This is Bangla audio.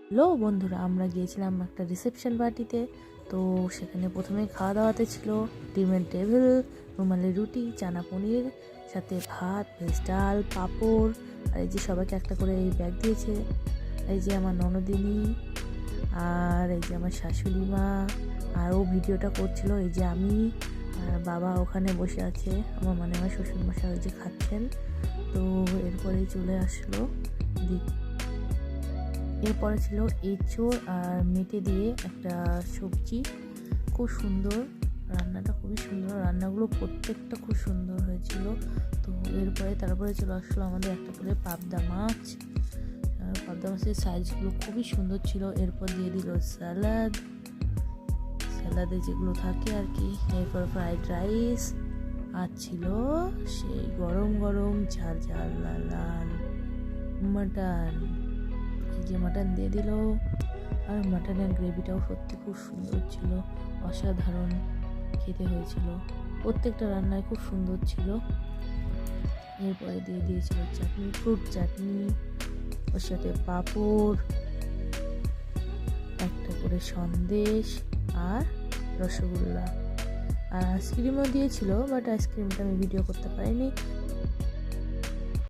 হ্যালো বন্ধুরা, আমরা গিয়েছিলাম একটা রিসেপশন পার্টিতে। তো সেখানে প্রথমে খাওয়া দাওয়াতে ছিল ডিমের টেবিল, রুমালি রুটি, চানা পনির, সাথে ভাত, ভেজ ডাল, পাঁপড়। আর এই যে সবাইকে একটা করে এই ব্যাগ দিয়েছে। এই যে আমার ননদিনী, আর এই যে আমার শাশুড়ি মা, আর ও ভিডিওটা করছিল। এই যে আমি আর বাবা ওখানে বসে আছে, আমার শ্বশুরমশাই ওই যে খাচ্ছেন। তো এরপরেই চলে আসলো এরপরে ছিল এঁচোড় আর মেটে দিয়ে একটা সবজি, খুব সুন্দর। রান্নাটা খুবই সুন্দর, রান্নাগুলো প্রত্যেকটা খুব সুন্দর হয়েছিল। তো তারপরে চলে আসলো আমাদের একটা করে পাবদা মাছ। পাবদা মাছের সাইজগুলো খুবই সুন্দর ছিল। এরপর দিয়ে দিল স্যালাদে যেগুলো থাকে আর কি। এরপর ফ্রাইড রাইস, আর ছিল সেই গরম গরম ঝাল ঝাল লাল লাল মাটন। যে মাটন দিয়ে দিল, আর মাটনের গ্রেভিটাও সত্যি খুব সুন্দর ছিল, অসাধারণ খেতে হয়েছিল। প্রত্যেকটা রান্নায় খুব সুন্দর ছিল। এরপরে দিয়ে দিয়েছিল চাটনি, ফ্রুট চাটনি, ওর সাথে পাঁপড়, একটা করে সন্দেশ আর রসগোল্লা, আর আইসক্রিমও দিয়েছিল, বাট আইসক্রিমটা আমি ভিডিও করতে পারিনি।